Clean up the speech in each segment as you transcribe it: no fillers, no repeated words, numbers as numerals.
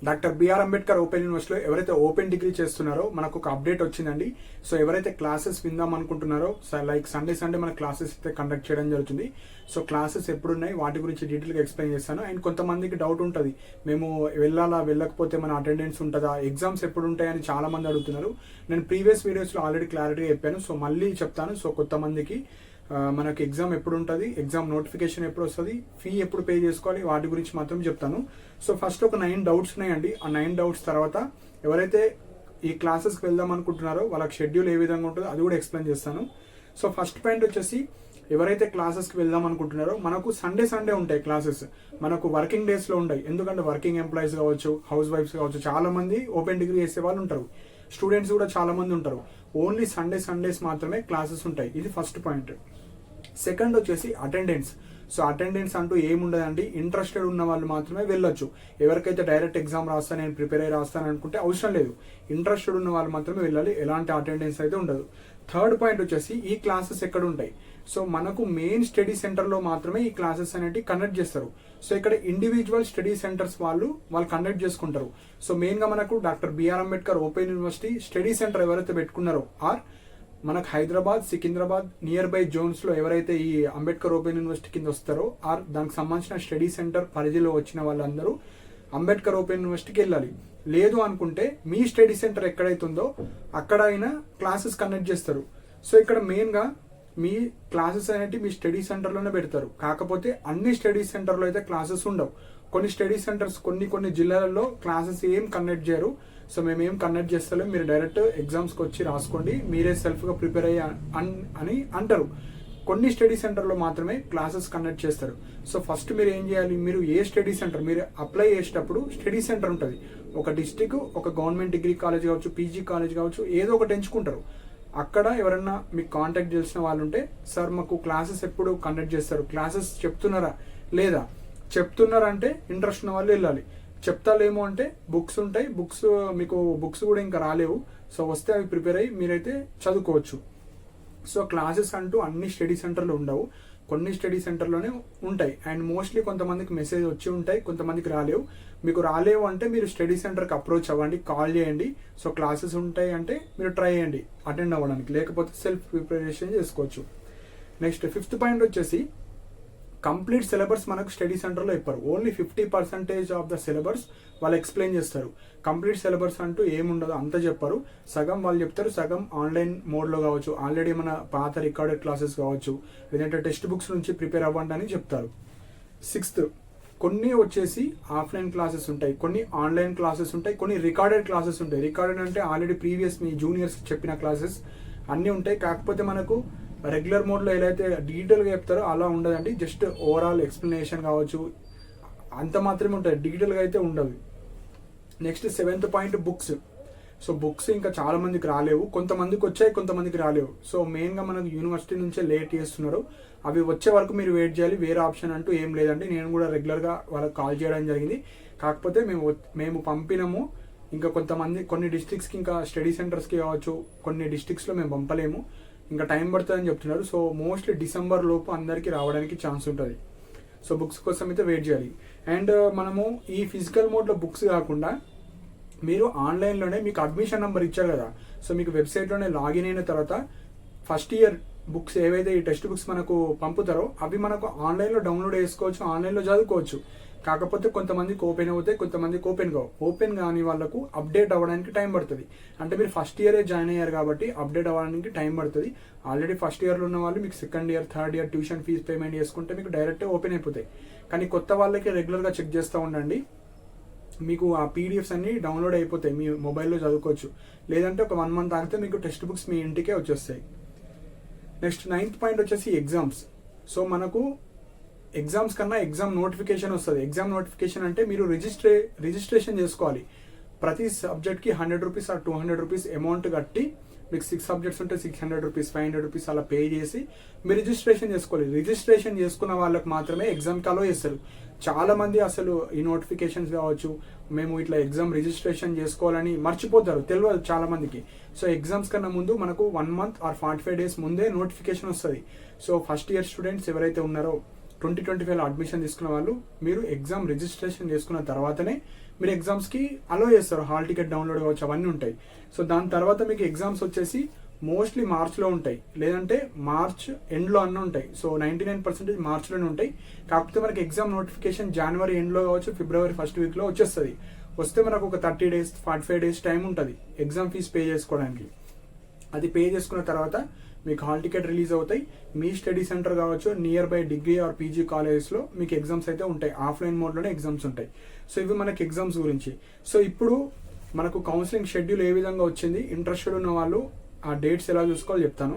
Doctor BR Ambedkar open యూనివర్సిటీలో ఎవరైతే open degree చేస్తున్నారో మనకు ఒక అప్డేట్ వచ్చిందండి. సో ఎవరైతే క్లాసెస్ విందాం అనుకుంటున్నారో లైక్ సండే మన క్లాసెస్ అయితే కండక్ట్ చేయడం జరుగుతుంది. సో క్లాసెస్ ఎప్పుడున్నాయి వాటి గురించి డీటెయిల్గా ఎక్స్ప్లెయిన్ చేస్తాను. అండ్ కొంతమందికి డౌట్ ఉంటుంది, మేము వెళ్ళకపోతే మన అటెండెన్స్ ఉంటుందా, ఎగ్జామ్స్ ఎప్పుడు ఉంటాయని చాలా మంది అడుగుతున్నారు. నేను ప్రీవియస్ వీడియోస్లో ఆల్రెడీ క్లారిటీగా చెప్పాను. సో మళ్ళీ చెప్తాను. సో కొంతమందికి మనకి ఎగ్జామ్ ఎప్పుడు ఉంటుంది, ఎగ్జామ్ నోటిఫికేషన్ ఎప్పుడు వస్తుంది, ఫీ ఎప్పుడు పే చేసుకోవాలి, వాటి గురించి మాత్రం చెప్తాను. సో ఫస్ట్ ఒక 9 డౌట్స్ ఉన్నాయండి. ఆ 9 డౌట్స్ తర్వాత ఎవరైతే ఈ క్లాసెస్కి వెళ్దాం అనుకుంటున్నారో వాళ్ళకి షెడ్యూల్ ఏ విధంగా ఉంటుందో అది కూడా ఎక్స్ప్లెయిన్ చేస్తాను. సో ఫస్ట్ పాయింట్ వచ్చేసి, ఎవరైతే క్లాసెస్కి వెళ్దాం అనుకుంటున్నారో మనకు సండే ఉంటాయి క్లాసెస్, మనకు వర్కింగ్ డేస్లో ఉంటాయి. ఎందుకంటే వర్కింగ్ ఎంప్లాయీస్ కావచ్చు, హౌస్ వైఫ్స్ కావచ్చు, చాలా మంది ఓపెన్ డిగ్రీ చేసే వాళ్ళు ఉంటారు, స్టూడెంట్స్ కూడా చాలా మంది ఉంటారు. ఓన్లీ సండేస్ మాత్రమే క్లాసెస్ ఉంటాయి. ఇది ఫస్ట్ పాయింట్. సెకండ్ వచ్చేసి అటెండెన్స్. సో అటెండెన్స్ అంటూ ఏముండదండి, ఇంట్రెస్టెడ్ ఉన్న వాళ్ళు మాత్రమే వెళ్ళొచ్చు. ఎవరికైతే డైరెక్ట్ ఎగ్జామ్ రాస్తాను, నేను ప్రిపేర్ అయ్యి రాస్తాను అనుకుంటే అవసరం లేదు. ఇంట్రెస్టెడ్ ఉన్న వాళ్ళు మాత్రమే వెళ్ళాలి, ఎలాంటి అటెండెన్స్ అయితే ఉండదు. థర్డ్ పాయింట్ వచ్చేసి, ఈ క్లాసెస్ ఎక్కడ ఉంటాయి. సో మనకు మెయిన్ స్టడీ సెంటర్లో మాత్రమే ఈ క్లాసెస్ అనేవి కండక్ట్ చేస్తారు. సో ఇక్కడ ఇండివిజువల్ స్టడీ సెంటర్స్ వాళ్ళు కండక్ట్ చేసుకుంటారు. సో మెయిన్గా మనకు doctor BR Ambedkar open university study centre ఎవరైతే పెట్టుకున్నారో, ఆర్ మనకు హైదరాబాద్, సికింద్రాబాద్ నియర్ బై జోన్స్లో ఎవరైతే ఈ అంబేద్కర్ ఓపెన్ యూనివర్సిటీ కింద వస్తారో, ఆర్ దానికి సంబంధించిన స్టడీ సెంటర్ పరిధిలో వచ్చిన వాళ్ళందరూ అంబేద్కర్ ఓపెన్ యూనివర్సిటీకి వెళ్ళాలి. లేదు అనుకుంటే మీ స్టడీ సెంటర్ ఎక్కడైతే ఉందో అక్కడ అయినా క్లాసెస్ కండక్ట్ చేస్తారు. సో ఇక్కడ మెయిన్గా మీ క్లాసెస్ అనేవి మీ స్టడీ సెంటర్లోనే పెడతారు. కాకపోతే అన్ని స్టడీ సెంటర్లో అయితే క్లాసెస్ ఉండవు. కొన్ని స్టడీ సెంటర్స్ కొన్ని జిల్లాలలో క్లాసెస్ ఏం కండక్ట్ చేయరు. సో మేము ఏం కండక్ట్ చేస్తలేం, మీరు డైరెక్ట్ ఎగ్జామ్స్కి వచ్చి రాసుకోండి, మీరే సెల్ఫ్గా ప్రిపేర్ అయ్యి అని అంటారు. కొన్ని స్టడీ సెంటర్లో మాత్రమే క్లాసెస్ కండక్ట్ చేస్తారు. సో ఫస్ట్ మీరు ఏం చేయాలి, మీరు ఏ స్టడీ సెంటర్ మీరు అప్లై చేసేటప్పుడు స్టడీ సెంటర్ ఉంటుంది. ఒక డిస్టిక్, ఒక గవర్నమెంట్ డిగ్రీ కాలేజ్ కావచ్చు, పీజీ కాలేజ్ కావచ్చు, ఏదో ఒకటి ఎంచుకుంటారు. అక్కడ ఎవరన్నా మీకు కాంటాక్ట్ చేసిన వాళ్ళు ఉంటే, సార్ మాకు క్లాసెస్ ఎప్పుడు కండక్ట్ చేస్తారు, క్లాసెస్ చెప్తున్నారా లేదా, చెప్తున్నారంటే ఇంట్రెస్ట్ ఉన్న వాళ్ళు వెళ్ళాలి. చెప్తాలేమో అంటే బుక్స్ ఉంటాయి, మీకు బుక్స్ కూడా ఇంకా రాలేవు. సో వస్తే అవి ప్రిపేర్ అయ్యి మీరైతే చదువుకోవచ్చు. సో క్లాసెస్ అంటూ అన్ని స్టడీ సెంటర్లు ఉండవు, కొన్ని స్టడీ సెంటర్లోనే ఉంటాయి. అండ్ మోస్ట్లీ కొంతమందికి మెసేజ్ వచ్చి ఉంటాయి, కొంతమందికి రాలేవు. మీకు రాలేవు అంటే మీరు స్టడీ సెంటర్కి అప్రోచ్ అవ్వండి, కాల్ చేయండి. సో క్లాసెస్ ఉంటాయి అంటే మీరు ట్రై చేయండి అటెండ్ అవ్వడానికి, లేకపోతే సెల్ఫ్ ప్రిపరేషన్ చేసుకోవచ్చు. నెక్స్ట్ ఫిఫ్త్ పాయింట్ వచ్చేసి, కంప్లీట్ సిలబస్ మనకు స్టడీ సెంటర్లో చెప్పారు. ఓన్లీ 50% ఆఫ్ ద సిలబస్ వాళ్ళు ఎక్స్ప్లెయిన్ చేస్తారు. కంప్లీట్ సిలబస్ అంటూ ఏముండదు, అంతా చెప్పారు. సగం వాళ్ళు చెప్తారు, సగం ఆన్లైన్ మోడ్లో కావచ్చు, ఆల్రెడీ మన పాత రికార్డెడ్ క్లాసెస్ కావచ్చు, లేదంటే టెక్స్ట్ బుక్స్ నుంచి ప్రిపేర్ అవ్వండి అని చెప్తారు. సిక్స్త్, కొన్ని వచ్చేసి ఆఫ్లైన్ క్లాసెస్ ఉంటాయి, కొన్ని ఆన్లైన్ క్లాసెస్ ఉంటాయి, కొన్ని రికార్డెడ్ క్లాసెస్ ఉంటాయి. రికార్డెడ్ అంటే ఆల్రెడీ ప్రీవియస్ మీ జూనియర్స్ చెప్పిన క్లాసెస్ అన్నీ ఉంటాయి. కాకపోతే మనకు రెగ్యులర్ మోడ్లో ఎలా అయితే డీటెయిల్గా చెప్తారో అలా ఉండదండి. జస్ట్ ఓవరాల్ ఎక్స్ప్లెనేషన్ కావచ్చు, అంత మాత్రమే ఉంటుంది, డీటెయిల్గా అయితే ఉండదు. Next 7th point, books. So books ఇంకా చాలా మందికి రాలేవు, కొంతమందికి వచ్చాయి, కొంతమందికి రాలేవు. సో మెయిన్గా మనకు యూనివర్సిటీ నుంచే లేట్ చేస్తున్నారు. అవి వచ్చే వరకు మీరు వెయిట్ చేయాలి, వేరే ఆప్షన్ అంటూ ఏం లేదండి. నేను కూడా రెగ్యులర్గా వాళ్ళకి కాల్ చేయడం జరిగింది. కాకపోతే మేము పంపినాము, ఇంకా కొన్ని డిస్ట్రిక్ట్స్కి, ఇంకా స్టడీ సెంటర్స్కి కావచ్చు, కొన్ని డిస్ట్రిక్ట్స్లో మేము పంపలేము, ఇంకా టైం పడుతుందని చెప్తున్నారు. సో మోస్ట్లీ డిసెంబర్ లోపు అందరికీ రావడానికి ఛాన్స్ ఉంటుంది. సో బుక్స్ కోసం అయితే వెయిట్ చేయాలి. అండ్ మనము ఈ ఫిజికల్ మోడ్లో బుక్స్ కాకుండా మీరు ఆన్లైన్లోనే మీకు అడ్మిషన్ నెంబర్ ఇచ్చారు కదా, సో మీకు వెబ్సైట్లోనే లాగిన్ అయిన తర్వాత ఫస్ట్ ఇయర్ బుక్స్ ఏవైతే ఈ టెక్స్ట్ బుక్స్ మనకు పంపుతారో అవి మనకు ఆన్లైన్లో డౌన్లోడ్ చేసుకోవచ్చు, ఆన్లైన్లో చదువుకోవచ్చు. కాకపోతే కొంతమందికి ఓపెన్ అవుతాయి, కొంతమందికి ఓపెన్ కావు. ఓపెన్ కాని వాళ్ళకు అప్డేట్ అవ్వడానికి టైం పడుతుంది. అంటే మీరు ఫస్ట్ ఇయరే జాయిన్ అయ్యారు కాబట్టి అప్డేట్ అవ్వడానికి టైం పడుతుంది. ఆల్రెడీ ఫస్ట్ ఇయర్లో ఉన్న వాళ్ళు మీకు second year, third year tuition fees payment చేసుకుంటే మీకు డైరెక్ట్ ఓపెన్ అయిపోతాయి. కానీ కొత్త వాళ్ళకి రెగ్యులర్గా చెక్ చేస్తూ ఉండండి, మీకు ఆ పీడిఎఫ్స్ అన్ని డౌన్లోడ్ అయిపోతాయి, మీ మొబైల్లో చదువుకోవచ్చు. లేదంటే ఒక 1 month ఆగితే మీకు టెక్స్ట్ బుక్స్ మీ ఇంటికే వచ్చేస్తాయి. నెక్స్ట్ 9th పాయింట్ వచ్చేసి ఎగ్జామ్స్. సో మనకు ఎగ్జామ్స్ కన్నా ఎగ్జామ్ నోటిఫికేషన్ వస్తుంది. ఎగ్జామ్ నోటిఫికేషన్ అంటే మీరు రిజిస్ట్రేషన్ చేసుకోవాలి. ప్రతి సబ్జెక్ట్కి 100 రూపీస్ ఆర్ 200 రూపీస్ అమౌంట్ కట్టి, మీకు 6 సబ్జెక్ట్స్ ఉంటే 600 రూపీస్, 500 రూపీస్ అలా పే చేసి మీరు రిజిస్ట్రేషన్ చేసుకోవాలి. రిజిస్ట్రేషన్ చేసుకున్న వాళ్ళకి మాత్రమే ఎగ్జామ్కి అలో చేస్తారు. చాలా మంది అసలు ఈ నోటిఫికేషన్స్ కావచ్చు, మేము ఇట్లా ఎగ్జామ్ రిజిస్ట్రేషన్ చేసుకోవాలని మర్చిపోతారు, తెలియదు చాలా మందికి. సో ఎగ్జామ్స్ కన్నా ముందు మనకు 1 month ఆర్ 45 days ముందే నోటిఫికేషన్ వస్తుంది. సో ఫస్ట్ ఇయర్ స్టూడెంట్స్ ఎవరైతే ఉన్నారో 2025లో అడ్మిషన్ తీసుకున్న వాళ్ళు, మీరు ఎగ్జామ్ రిజిస్ట్రేషన్ చేసుకున్న తర్వాతనే మీరు ఎగ్జామ్స్కి అలో చేస్తారు, హాల్ టికెట్ డౌన్లోడ్ కావచ్చు, అవన్నీ ఉంటాయి. సో దాని తర్వాత మీకు ఎగ్జామ్స్ వచ్చేసి మోస్ట్లీ మార్చ్లో ఉంటాయి, లేదంటే మార్చ్ ఎండ్లో అన్న ఉంటాయి. సో 99% మార్చ్లోనే ఉంటాయి. కాకపోతే మనకి ఎగ్జామ్ నోటిఫికేషన్ జనవరి ఎండ్లో కావచ్చు, ఫిబ్రవరి ఫస్ట్ వీక్లో వచ్చేస్తుంది. వస్తే మనకు ఒక 30 days 45 days టైం ఉంటుంది ఎగ్జామ్ ఫీజ్ పే చేసుకోవడానికి. అది పే చేసుకున్న తర్వాత మీకు హాల్ టికెట్ రిలీజ్ అవుతాయి. మీ స్టడీ సెంటర్ కావచ్చు, near by degree or PG కాలేజెస్లో మీకు ఎగ్జామ్స్ అయితే ఉంటాయి. ఆఫ్లైన్ మోడ్లోనే ఎగ్జామ్స్ ఉంటాయి. సో ఇవి మనకి ఎగ్జామ్స్ గురించి. సో ఇప్పుడు మనకు కౌన్సిలింగ్ షెడ్యూల్ ఏ విధంగా వచ్చింది, ఇంట్రెస్టెడ్ ఉన్న వాళ్ళు ఆ డేట్స్ ఎలా చూసుకోవాలో చెప్తాను.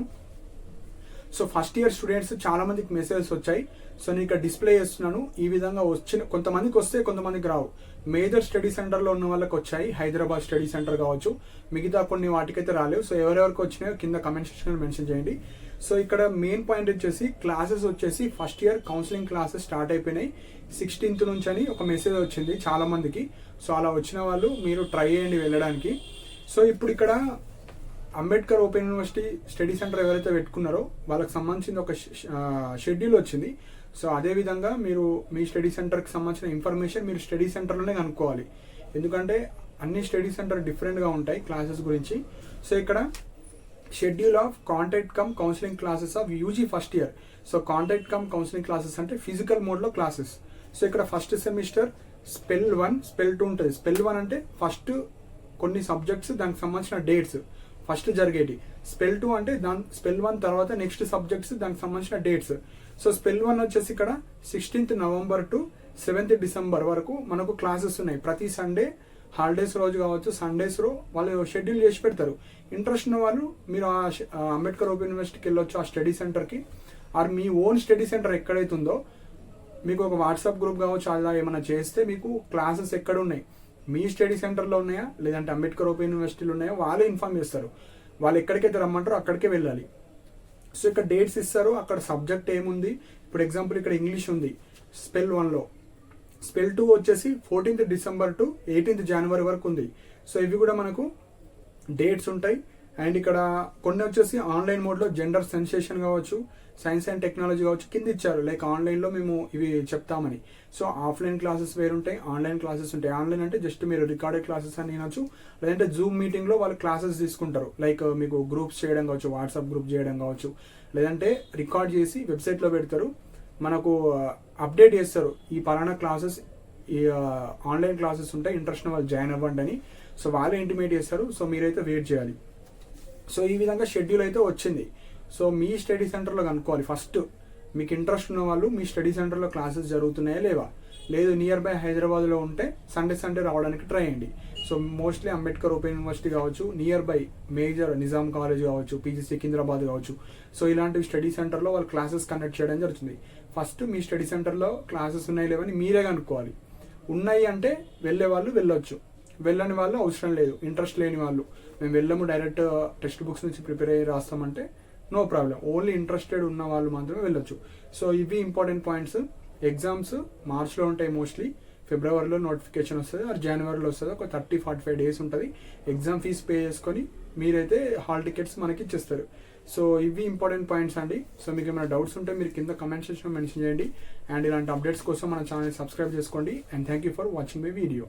సో ఫస్ట్ ఇయర్ స్టూడెంట్స్ చాలా మందికి మెసేజెస్ వచ్చాయి. సో నేను ఇక్కడ డిస్ప్లే చేస్తున్నాను. ఈ విధంగా వచ్చిన కొంతమందికి వస్తే కొంతమందికి రావు. మేజర్ స్టడీ సెంటర్లో ఉన్న వాళ్ళకి వచ్చాయి, హైదరాబాద్ స్టడీ సెంటర్ కావచ్చు, మిగతా కొన్ని వాటికైతే రాలేవు. సో ఎవరెవరికి వచ్చినాయో కింద కమెంట్ సెక్షన్లో మెన్షన్ చేయండి. సో ఇక్కడ మెయిన్ పాయింట్ వచ్చేసి క్లాసెస్ వచ్చేసి first year counselling classes start అయిపోయినాయి 16th నుంచి అని ఒక మెసేజ్ వచ్చింది చాలా మందికి. సో అలా వచ్చిన వాళ్ళు మీరు ట్రై చేయండి వెళ్ళడానికి. సో ఇప్పుడు ఇక్కడ Ambedkar open university study centre ఎవరైతే పెట్టుకున్నారో వాళ్ళకి సంబంధించిన ఒక షెడ్యూల్ వచ్చింది. సో అదేవిధంగా మీరు మీ స్టడీ సెంటర్కి సంబంధించిన ఇన్ఫర్మేషన్ మీరు స్టడీ సెంటర్లోనే కనుక్కోవాలి. ఎందుకంటే అన్ని స్టడీ సెంటర్ డిఫరెంట్గా ఉంటాయి క్లాసెస్ గురించి. సో ఇక్కడ schedule of contact cum counselling classes of UG first year. So contact cum counselling classes అంటే ఫిజికల్ మోడ్లో క్లాసెస్. సో ఇక్కడ ఫస్ట్ సెమిస్టర్ స్పెల్ 1 స్పెల్ 2 ఉంటుంది. స్పెల్ 1 అంటే ఫస్ట్ కొన్ని సబ్జెక్ట్స్ దానికి సంబంధించిన డేట్స్ ఫస్ట్ జరిగేటి. స్పెల్ 2 అంటే స్పెల్ 1 తర్వాత నెక్స్ట్ సబ్జెక్ట్స్ దానికి సంబంధించిన డేట్స్. సో స్పెల్ 1 వచ్చేసి ఇక్కడ 16th November to 7th December వరకు మనకు క్లాసెస్ ఉన్నాయి. ప్రతి సండే హాలిడేస్ రోజు కావచ్చు, సండేస్ రో వాళ్ళు షెడ్యూల్ చేసి పెడతారు. ఇంట్రెస్ట్ ఉన్న వాళ్ళు మీరు అంబేద్కర్ ఓపెన్ యూనివర్సిటీకి వెళ్ళొచ్చు ఆ స్టడీ సెంటర్కి. ఆర్ మీ ఓన్ స్టడీ సెంటర్ ఎక్కడైతే ఉందో మీకు ఒక వాట్సాప్ గ్రూప్ కావచ్చు, అలా ఏమైనా చేస్తే మీకు క్లాసెస్ ఎక్కడ ఉన్నాయి, మీ స్టడీ సెంటర్లో ఉన్నాయా లేదంటే అంబేద్కర్ ఓపెన్ యూనివర్సిటీలో ఉన్నాయా వాళ్ళే ఇన్ఫార్మ్ చేస్తారు. వాళ్ళు ఎక్కడికైతే రమ్మంటారో అక్కడికే వెళ్ళాలి. సో ఇక్కడ డేట్స్ ఇస్తారు, అక్కడ సబ్జెక్ట్ ఏముంది. ఇప్పుడు ఎగ్జాంపుల్ ఇక్కడ ఇంగ్లీష్ ఉంది స్పెల్ 1లో. స్పెల్ 2 వచ్చేసి 14th December to 18th January వరకు ఉంది. సో ఇవి కూడా మనకు డేట్స్ ఉంటాయి. అండ్ ఇక్కడ కొన్ని వచ్చేసి ఆన్లైన్ మోడ్లో జెండర్ సెన్సేషన్ కావచ్చు, సైన్స్ అండ్ టెక్నాలజీ కావచ్చు కింద ఇచ్చారు. లైక్ ఆన్లైన్లో మేము ఇవి చెప్తామని. సో ఆఫ్లైన్ క్లాసెస్ వేరుంటాయి, ఆన్లైన్ క్లాసెస్ ఉంటాయి. ఆన్లైన్ అంటే జస్ట్ మీరు రికార్డెడ్ క్లాసెస్ అని వినొచ్చు, లేదంటే జూమ్ మీటింగ్లో వాళ్ళు క్లాసెస్ తీసుకుంటారు. లైక్ మీకు గ్రూప్స్ చేయడం కావచ్చు, వాట్సాప్ గ్రూప్ చేయడం కావచ్చు, లేదంటే రికార్డ్ చేసి వెబ్సైట్లో పెడతారు, మనకు అప్డేట్ చేస్తారు ఈ పలానా క్లాసెస్ ఈ ఆన్లైన్ క్లాసెస్ ఉంటాయి, ఇంట్రెస్ట్ వాళ్ళు జాయిన్ అవ్వండి అని. సో వాళ్ళే ఇంటిమేట్ చేస్తారు. సో మీరైతే వెయిట్ చేయాలి. సో ఈ విధంగా షెడ్యూల్ అయితే వచ్చింది. సో మీ స్టడీ సెంటర్లో కనుక్కోవాలి. ఫస్ట్ మీకు ఇంట్రెస్ట్ ఉన్న వాళ్ళు మీ స్టడీ సెంటర్లో క్లాసెస్ జరుగుతున్నాయా లేవా, లేదు నియర్ బై హైదరాబాద్లో ఉంటే సండే రావడానికి ట్రై చేయండి. So mostly Ambedkar open university కావచ్చు, near by major Nizam college కావచ్చు, పీజీ సికింద్రాబాద్ కావచ్చు. సో ఇలాంటి స్టడీ సెంటర్లో వాళ్ళు క్లాసెస్ కండక్ట్ చేయడం జరుగుతుంది. ఫస్ట్ మీ స్టడీ సెంటర్లో క్లాసెస్ ఉన్నాయి లేవని మీరే కనుక్కోవాలి. ఉన్నాయి అంటే వెళ్ళే వాళ్ళు వెళ్ళొచ్చు, వెళ్ళని వాళ్ళు అవసరం లేదు. ఇంట్రెస్ట్ లేని వాళ్ళు మేము వెళ్ళము డైరెక్ట్ టెక్స్ట్ బుక్స్ నుంచి ప్రిపేర్ అయ్యి రాస్తామంటే నో ప్రాబ్లం. ఓన్లీ ఇంట్రెస్టెడ్ ఉన్న వాళ్ళు మాత్రమే వెళ్ళొచ్చు. సో ఇవి ఇంపార్టెంట్ పాయింట్స్. ఎగ్జామ్స్ మార్చ్లో ఉంటాయి మోస్ట్లీ, ఫిబ్రవరిలో నోటిఫికేషన్ వస్తుంది, ఆర్ జనవరిలో వస్తుంది. ఒక 30-45 days ఉంటుంది. ఎగ్జామ్ ఫీజ్ పే చేసుకొని మీరైతే హాల్ టికెట్స్ మనకి ఇచ్చేస్తారు. సో ఇవి ఇంపార్టెంట్ పాయింట్స్ అండి. సో మీకు ఏమైనా డౌట్స్ ఉంటే మీరు కింద కమెంట్ సెక్షన్లో మెన్షన్ చేయండి. అండ్ ఇలాంటి అప్డేట్స్ కోసం మన ఛానల్ సబ్స్క్రైబ్ చేసుకోండి. And thank you for watching my video.